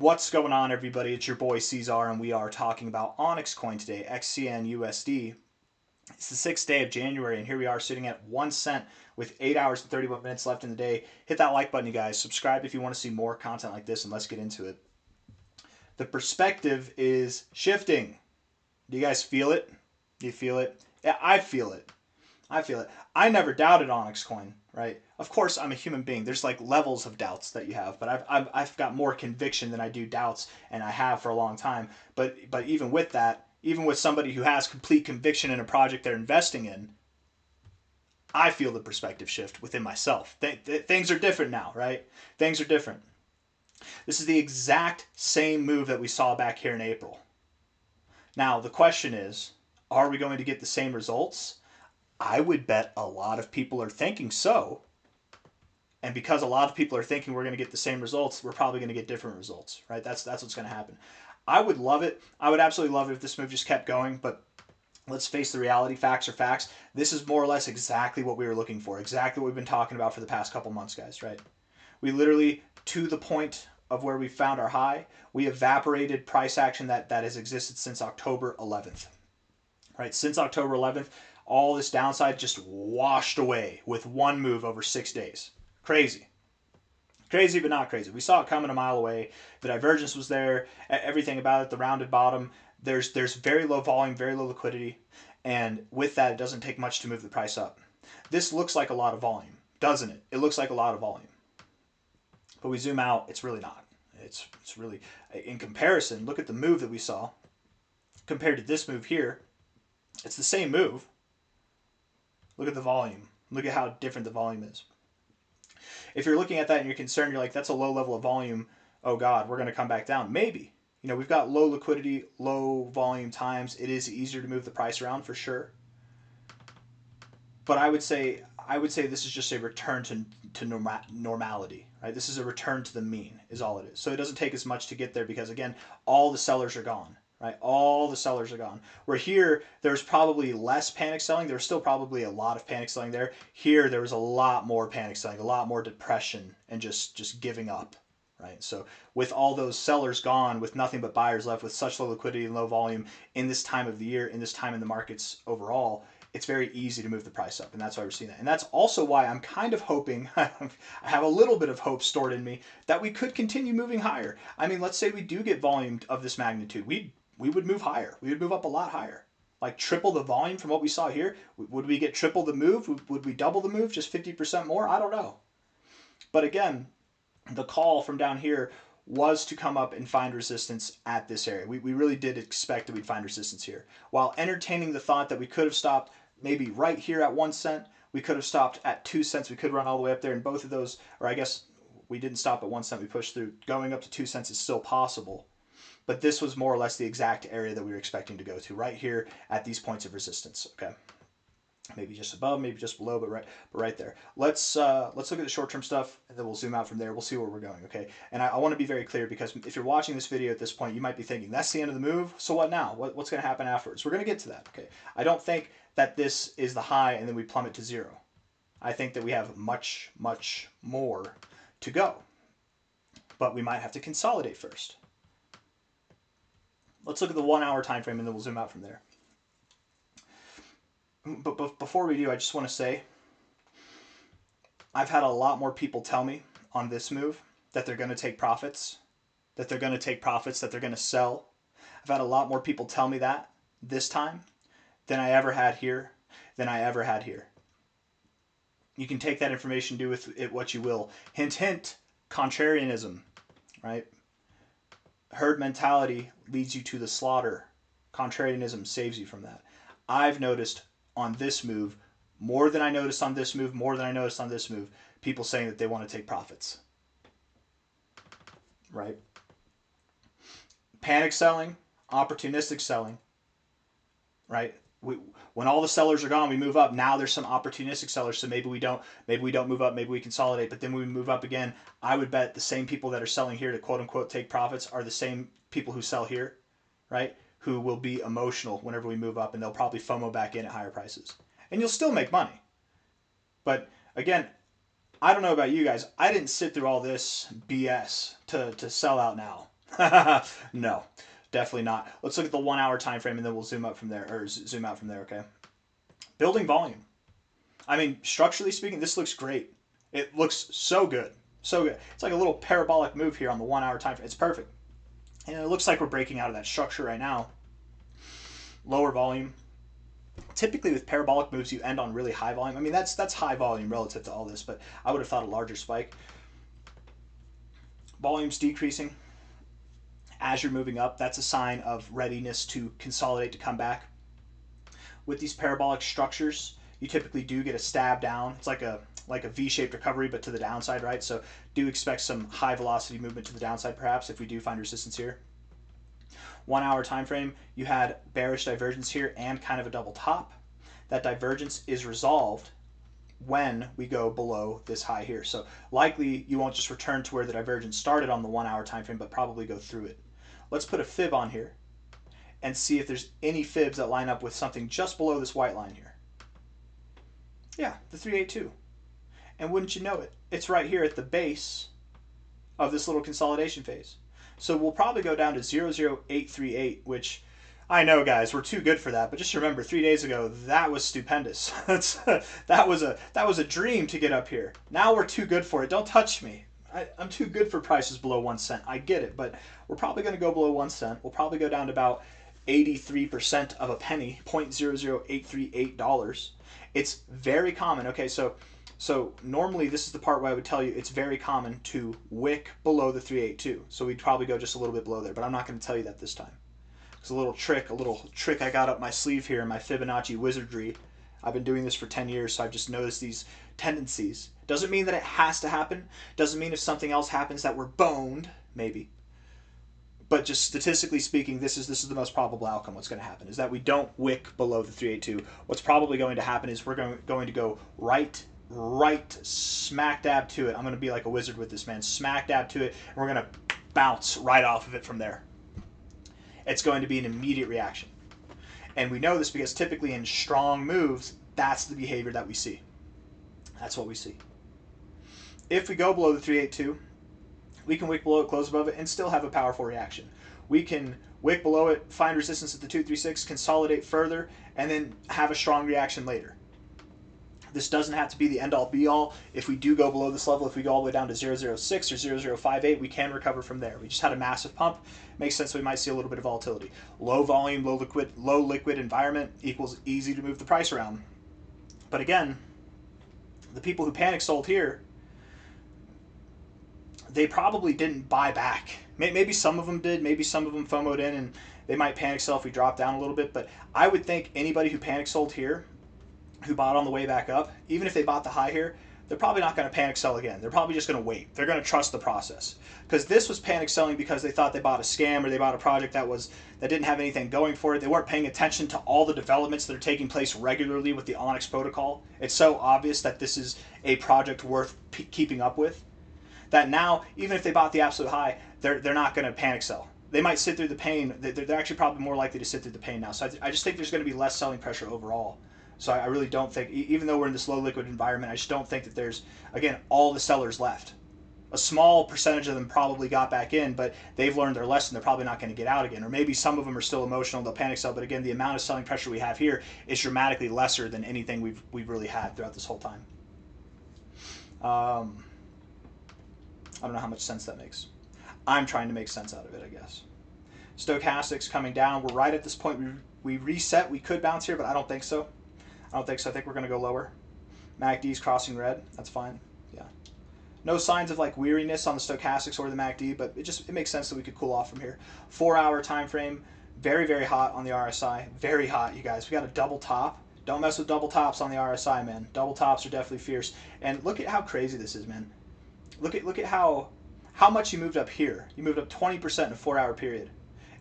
What's going on, everybody? It's your boy C-Zar, and we are talking about OnyxCoin today, XCN USD. It's the 6th day of January, and here we are sitting at 1 cent with 8 hours and 31 minutes left in the day. Hit that like button, you guys. Subscribe if you want to see more content like this, and let's get into it. The perspective is shifting. Do you guys feel it? Do you feel it? Yeah, I feel it. I feel it. I never doubted OnyxCoin, right? Of course, I'm a human being. There's like levels of doubts that you have, but I've got more conviction than I do doubts, and I have for a long time. But even with that, even with somebody who has complete conviction in a project they're investing in, I feel the perspective shift within myself. Things are different now, right? Things are different. This is the exact same move that we saw back here in April. Now, the question is, are we going to get the same results? I would bet a lot of people are thinking so. And because a lot of people are thinking we're going to get the same results, we're probably going to get different results, right? That's what's going to happen. I would love it. I would absolutely love it if this move just kept going, but let's face the reality. Facts are facts. This is more or less exactly what we were looking for, exactly what we've been talking about for the past couple months, guys, right? We literally, to the point of where we found our high, we evaporated price action that has existed since October 11th, right? Since October 11th, all this downside just washed away with one move over 6 days. Crazy. Crazy, but not crazy. We saw it coming a mile away. The divergence was there. Everything about it, the rounded bottom. There's very low volume, very low liquidity. And with that, it doesn't take much to move the price up. This looks like a lot of volume, doesn't it? It looks like a lot of volume. But we zoom out, it's really not. It's really, in comparison, look at the move that we saw compared to this move here. It's the same move. Look at the volume. Look at how different the volume is. If you're looking at that and you're concerned, you're like, that's a low level of volume. Oh God, we're going to come back down. Maybe. You know, we've got low liquidity, low volume times. It is easier to move the price around for sure. But I would say this is just a return to normality, right? This is a return to the mean is all it is. So it doesn't take as much to get there because, again, all the sellers are gone. Right, all the sellers are gone. Where here, there's probably less panic selling. There's still probably a lot of panic selling there. Here, there was a lot more panic selling, a lot more depression, and just giving up. Right. So with all those sellers gone, with nothing but buyers left, with such low liquidity and low volume in this time of the year, in this time in the markets overall, it's very easy to move the price up, and that's why we're seeing that. And that's also why I'm kind of hoping, I have a little bit of hope stored in me, that we could continue moving higher. I mean, let's say we do get volume of this magnitude. We would move higher. We would move up a lot higher. Like triple the volume from what we saw here. Would we get triple the move? Would we double the move? Just 50% more? I don't know. But again, the call from down here was to come up and find resistance at this area. We really did expect that we'd find resistance here. While entertaining the thought that we could have stopped maybe right here at 1 cent, we could have stopped at 2 cents. We could run all the way up there, and both of those, or I guess we didn't stop at 1 cent. We pushed through. Going up to 2 cents is still possible. But this was more or less the exact area that we were expecting to go to, right here at these points of resistance. Okay, maybe just above, maybe just below, but right there. Let's look at the short-term stuff, and then we'll zoom out from there. We'll see where we're going. Okay, and I want to be very clear because if you're watching this video at this point, you might be thinking that's the end of the move. So what now? What's going to happen afterwards? We're going to get to that. Okay, I don't think that this is the high and then we plummet to zero. I think that we have much more to go, but we might have to consolidate first. Let's look at the 1 hour time frame and then we'll zoom out from there. But before we do, I just want to say I've had a lot more people tell me on this move that they're going to take profits, that they're going to sell. I've had a lot more people tell me that this time than I ever had here, You can take that information, do with it what you will. Hint, hint, contrarianism, right? Herd mentality leads you to the slaughter. Contrarianism saves you from that. I've noticed on this move, more than I noticed on this move, people saying that they want to take profits. Right? Panic selling, opportunistic selling. Right? When all the sellers are gone, we move up. Now there's some opportunistic sellers, so maybe we don't move up, maybe we consolidate, but then when we move up again, I would bet the same people that are selling here to quote unquote take profits are the same people who sell here, right? Who will be emotional whenever we move up, and they'll probably FOMO back in at higher prices. And you'll still make money. But again, I don't know about you guys. I didn't sit through all this BS to sell out now. No, definitely not. Let's look at the 1 hour time frame and then we'll zoom up from there, or zoom out from there, okay? Building volume. I mean, structurally speaking, this looks great. It looks so good. So good. It's like a little parabolic move here on the 1 hour time frame. It's perfect. And it looks like we're breaking out of that structure right now. Lower volume. Typically with parabolic moves, you end on really high volume. I mean, that's high volume relative to all this, but I would have thought a larger spike. Volume's decreasing as you're moving up. That's a sign of readiness to consolidate, to come back. With these parabolic structures, you typically do get a stab down. It's like a V-shaped recovery, but to the downside, right? So do expect some high velocity movement to the downside, perhaps, if we do find resistance here. 1 hour time frame, you had bearish divergence here and kind of a double top. That divergence is resolved when we go below this high here. So likely you won't just return to where the divergence started on the 1 hour time frame, but probably go through it. Let's put a fib on here and see if there's any fibs that line up with something just below this white line here. Yeah, the 382. And wouldn't you know it, it's right here at the base of this little consolidation phase. So we'll probably go down to 00838, which I know, guys, we're too good for that. But just remember, 3 days ago, that was stupendous. that was a dream to get up here. Now we're too good for it. Don't touch me. I'm too good for prices below 1 cent. I get it, but we're probably going to go below 1 cent. We'll probably go down to about 83% of a penny, $0.00838. It's very common. Okay, so normally this is the part where I would tell you it's very common to wick below the 382. So we'd probably go just a little bit below there, but I'm not going to tell you that this time. It's a little trick I got up my sleeve here in my Fibonacci wizardry. I've been doing this for 10 years, so I've just noticed these tendencies. Doesn't mean that it has to happen. Doesn't mean if something else happens that we're boned, maybe. But just statistically speaking, this is the most probable outcome. What's going to happen is that we don't wick below the 382. What's probably going to happen is we're going to go right smack dab to it. I'm going to be like a wizard with this, man. Smack dab to it, and we're going to bounce right off of it from there. It's going to be an immediate reaction. And we know this because typically in strong moves, that's the behavior that we see. That's what we see. If we go below the 382, we can wick below it, close above it, and still have a powerful reaction. We can wick below it, find resistance at the 236, consolidate further, and then have a strong reaction later. This doesn't have to be the end-all, be-all. If we do go below this level, if we go all the way down to 006 or 0058, we can recover from there. We just had a massive pump. Makes sense we might see a little bit of volatility. Low volume, low liquid environment equals easy to move the price around. But again, the people who panic sold here, they probably didn't buy back. Maybe some of them did. Maybe some of them FOMO'd in and they might panic sell if we drop down a little bit. But I would think anybody who panic sold here, who bought on the way back up, even if they bought the high here, they're probably not going to panic sell again. They're probably just going to wait. They're going to trust the process. Because this was panic selling because they thought they bought a scam or they bought a project that didn't have anything going for it. They weren't paying attention to all the developments that are taking place regularly with the Onyx protocol. It's so obvious that this is a project worth keeping up with that now, even if they bought the absolute high, they're not going to panic sell. They might sit through the pain. They're actually probably more likely to sit through the pain now. So I just think there's going to be less selling pressure overall. So I really don't think, even though we're in this low liquid environment, I just don't think that there's, again, all the sellers left. A small percentage of them probably got back in, but they've learned their lesson. They're probably not going to get out again. Or maybe some of them are still emotional, they'll panic sell. But again, the amount of selling pressure we have here is dramatically lesser than anything we've really had throughout this whole time. I don't know how much sense that makes. I'm trying to make sense out of it, I guess. Stochastics coming down. We're right at this point. We reset. We could bounce here, but I don't think so. I don't think so. I think we're going to go lower. MACD's crossing red. That's fine. Yeah. No signs of like weariness on the stochastics or the MACD, but it makes sense that we could cool off from here. 4 hour time frame. Very, very hot on the RSI. Very hot, you guys. We got a double top. Don't mess with double tops on the RSI, man. Double tops are definitely fierce. And look at how crazy this is, man. Look at how much you moved up here. You moved up 20% in a 4 hour period.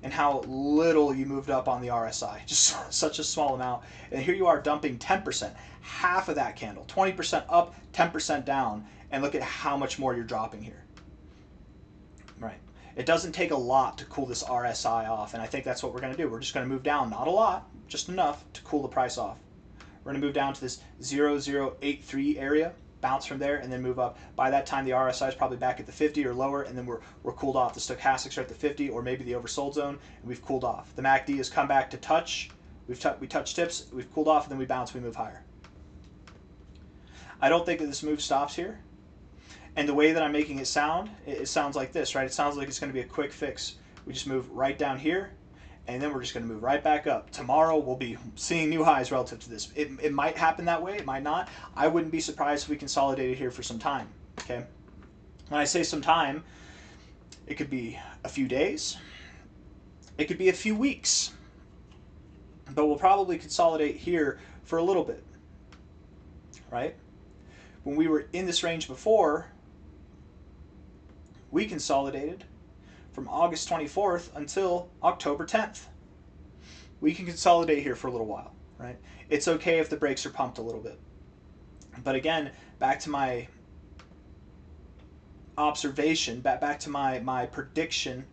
And how little you moved up on the RSI. Just such a small amount. And here you are dumping 10%. Half of that candle. 20% up, 10% down. And look at how much more you're dropping here. Right. It doesn't take a lot to cool this RSI off. And I think that's what we're going to do. We're just going to move down. Not a lot. Just enough to cool the price off. We're going to move down to this 0083 area. bounce from there, and then move up. By that time, the RSI is probably back at the 50 or lower, and then we're cooled off. The stochastics are at the 50 or maybe the oversold zone, and we've cooled off. The MACD has come back to touch. We touch tips, we've cooled off, and then we bounce, we move higher. I don't think that this move stops here. And the way that I'm making it sounds like this, right? It sounds like it's going to be a quick fix. We just move right down here, and then we're just going to move right back up. Tomorrow, we'll be seeing new highs relative to this. It might happen that way. It might not. I wouldn't be surprised if we consolidated here for some time, okay? When I say some time, it could be a few days. It could be a few weeks. But we'll probably consolidate here for a little bit, right? When we were in this range before, we consolidated from August 24th until October 10th. We can consolidate here for a little while, right? It's okay if the brakes are pumped a little bit. But again, back to my observation, back to my prediction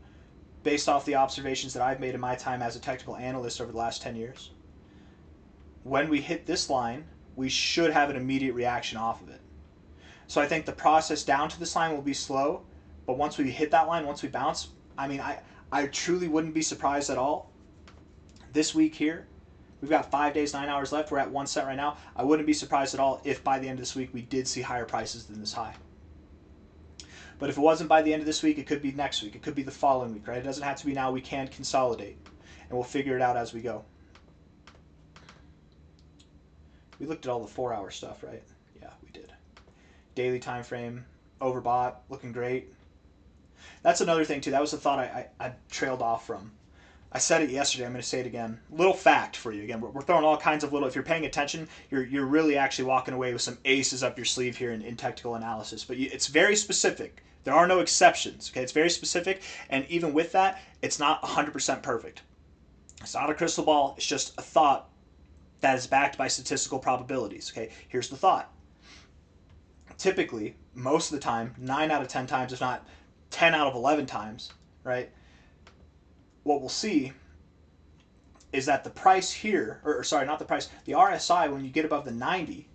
based off the observations that I've made in my time as a technical analyst over the last 10 years. When we hit this line, we should have an immediate reaction off of it. So I think the process down to this line will be slow, but once we hit that line, once we bounce, I mean, I truly wouldn't be surprised at all. This week here, we've got 5 days, 9 hours left. We're at 1 cent right now. I wouldn't be surprised at all if by the end of this week we did see higher prices than this high. But if it wasn't by the end of this week, it could be next week. It could be the following week, right? It doesn't have to be now. We can consolidate, and we'll figure it out as we go. We looked at all the 4-hour stuff, right? Yeah, we did. Daily time frame, overbought, looking great. That's another thing, too. That was the thought I trailed off from. I said it yesterday. I'm going to say it again. Little fact for you. Again, we're throwing all kinds of little... If you're paying attention, you're really actually walking away with some aces up your sleeve here in technical analysis. But it's very specific. There are no exceptions. Okay, it's very specific. And even with that, it's not 100% perfect. It's not a crystal ball. It's just a thought that is backed by statistical probabilities. Okay, here's the thought. Typically, most of the time, 9 out of 10 times, if not 10 out of 11 times, right, what we'll see is that the price here, or sorry, not the price, the RSI, when you get above the 90,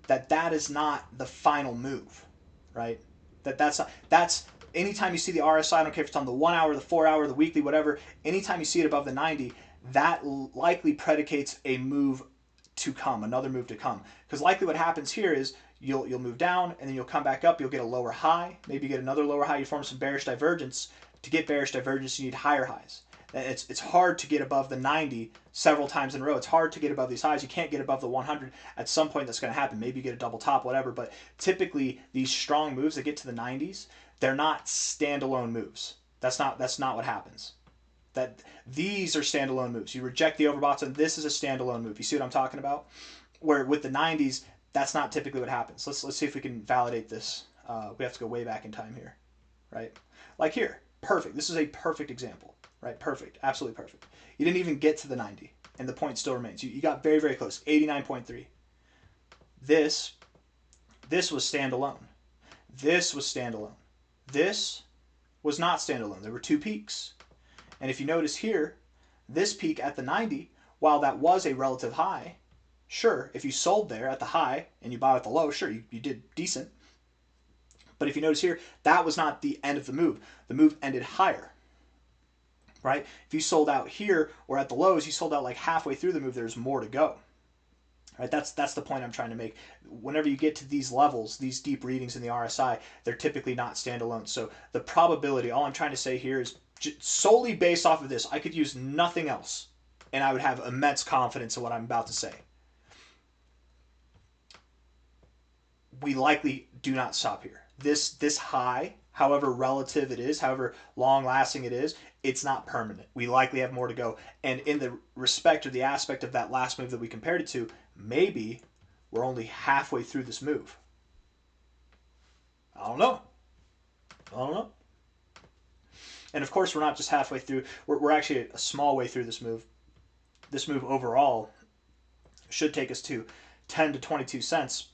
that is not the final move, right? That's anytime you see the RSI, I don't care if it's on the 1 hour, the 4 hour, the weekly, whatever, anytime you see it above the 90, that likely predicates a move to come, another move to come. Because likely what happens here is you'll move down, and then you'll come back up, you'll get a lower high, maybe you get another lower high, you form some bearish divergence. To get bearish divergence, you need higher highs. It's hard to get above the 90 several times in a row. It's hard to get above these highs. You can't get above the 100. At some point that's going to happen. Maybe you get a double top, whatever. But typically these strong moves that get to the 90s, they're not standalone moves. That's not what happens. These are standalone moves. You reject the overboughts, and this is a standalone move. You see what I'm talking about? Where with the 90s, that's not typically what happens. Let's see if we can validate this. We have to go way back in time here, right? Like here, perfect. This is a perfect example, right? Perfect, absolutely perfect. You didn't even get to the 90, and the point still remains. You got very, very close, 89.3. This was standalone. This was standalone. This was not standalone. There were two peaks. And if you notice here, this peak at the 90, while that was a relative high, sure, if you sold there at the high and you bought at the low, sure, you did decent. But if you notice here, that was not the end of the move. The move ended higher, right? If you sold out here or at the lows, you sold out like halfway through the move, there's more to go. Right? That's the point I'm trying to make. Whenever you get to these levels, these deep readings in the RSI, they're typically not standalone. So the probability, all I'm trying to say here is solely based off of this, I could use nothing else, and I would have immense confidence in what I'm about to say. We likely do not stop here. This high, however relative it is, however long-lasting it is, it's not permanent. We likely have more to go. And in the respect or the aspect of that last move that we compared it to, maybe we're only halfway through this move. I don't know. And of course, we're not just halfway through. We're actually a small way through this move. This move overall should take us to 10 to 22 cents,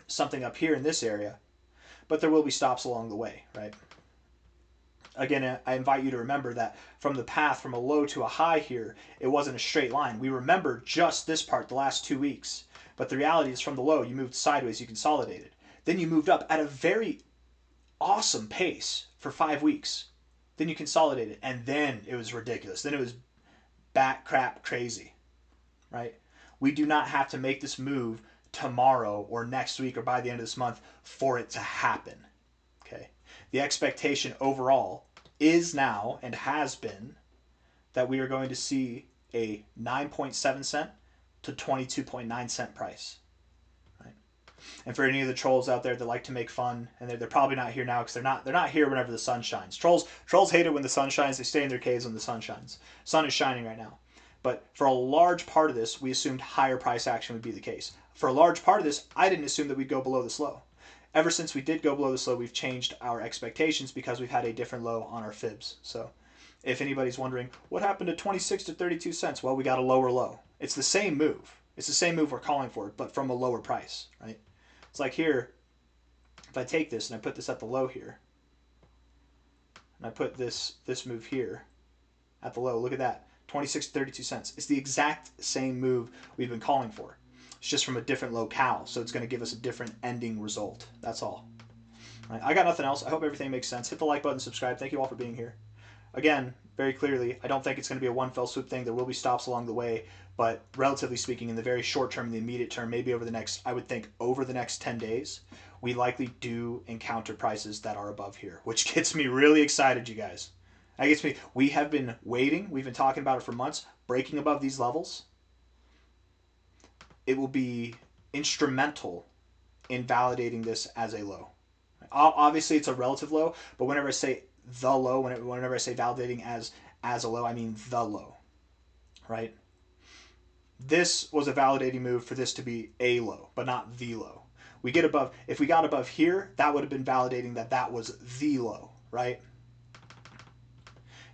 something up here in this area. But there will be stops along the way, right? Again, I invite you to remember that from the path from a low to a high here, it wasn't a straight line. We remember just this part, the last 2 weeks. But the reality is from the low, you moved sideways, you consolidated. Then you moved up at a very awesome pace for 5 weeks. Then you consolidated, and then it was ridiculous. Then it was bat crap crazy, right? We do not have to make this move tomorrow or next week or by the end of this month for it to happen, okay? The expectation overall is now and has been that we are going to see a 9.7 cent to 22.9 cent price. Right? And for any of the trolls out there that like to make fun, and they're probably not here now because they're not here whenever the sun shines. Trolls hate it when the sun shines. They stay in their caves when the sun shines. Sun is shining right now. But for a large part of this, we assumed higher price action would be the case. For a large part of this, I didn't assume that we'd go below this low. Ever since we did go below this low, we've changed our expectations because we've had a different low on our fibs. So if anybody's wondering, what happened to 26 to 32 cents? Well, we got a lower low. It's the same move. It's the same move we're calling for, but from a lower price, right? It's like here, if I take this and I put this at the low here, and I put this move here at the low, look at that, 26 to 32 cents. It's the exact same move we've been calling for. It's just from a different locale, so it's going to give us a different ending result. That's all. Right, I got nothing else. I hope everything makes sense. Hit the like button, subscribe. Thank you all for being here. Again, very clearly, I don't think it's going to be a one fell swoop thing. There will be stops along the way, but relatively speaking, in the very short term, in the immediate term, maybe over the next, I would think over the next 10 days, we likely do encounter prices that are above here, which gets me really excited, you guys. That gets me. We have been waiting. We've been talking about it for months, breaking above these levels. It will be instrumental in validating this as a low. Obviously, it's a relative low, but whenever I say the low, whenever I say validating as a low, I mean the low, right? This was a validating move for this to be a low, but not the low. We get above, if we got above here, that would have been validating that that was the low, right?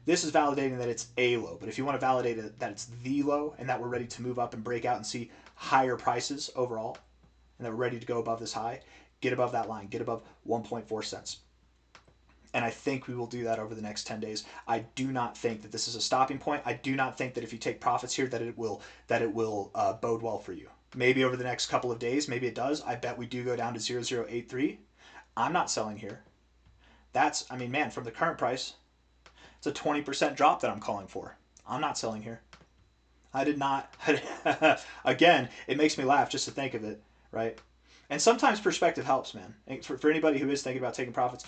This is validating that it's a low, but if you want to validate it, that it's the low and that we're ready to move up and break out and see higher prices overall, and that we're ready to go above this high, get above that line, get above 1.4 cents. And I think we will do that over the next 10 days. I do not think that this is a stopping point. I do not think that if you take profits here that it will bode well for you. Maybe over the next couple of days, maybe it does. I bet we do go down to 0.083. I'm not selling here. That's, I mean, man, from the current price, it's a 20% drop that I'm calling for. I'm not selling here. I did not. Again, it makes me laugh just to think of it, right? And sometimes perspective helps, man. For anybody who is thinking about taking profits,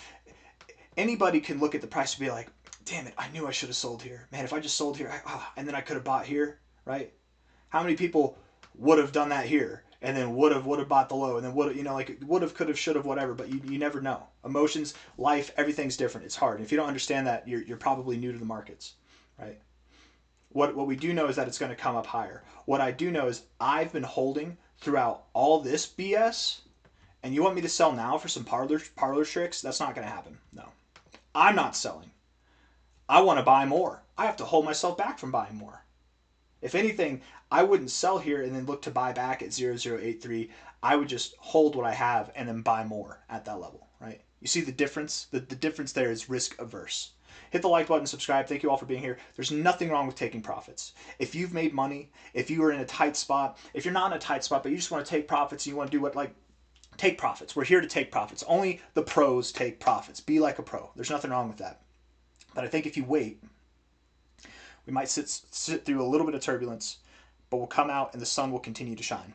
anybody can look at the price and be like, damn it, I knew I should have sold here. Man, if I just sold here, and then I could have bought here, right? How many people would have done that here and then would have bought the low and then would have, you know, like would have, could have, should have, whatever, but you never know. Emotions, life, everything's different. It's hard. If you don't understand that, you're probably new to the markets, right? What we do know is that it's going to come up higher. What I do know is I've been holding throughout all this BS, and you want me to sell now for some parlor tricks? That's not going to happen. No. I'm not selling. I want to buy more. I have to hold myself back from buying more. If anything, I wouldn't sell here and then look to buy back at 0.083. I would just hold what I have and then buy more at that level, right? You see the difference? The difference there is risk averse. Hit the like button, subscribe. Thank you all for being here. There's nothing wrong with taking profits. If you've made money, if you are in a tight spot, if you're not in a tight spot, but you just want to take profits and you want to do what, like, take profits. We're here to take profits. Only the pros take profits. Be like a pro. There's nothing wrong with that. But I think if you wait, we might sit through a little bit of turbulence, but we'll come out and the sun will continue to shine.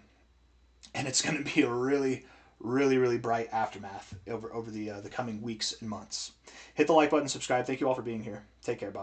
And it's going to be a really, really, really bright aftermath over the coming weeks and months. Hit the like button, subscribe. Thank you all for being here. Take care. Bye.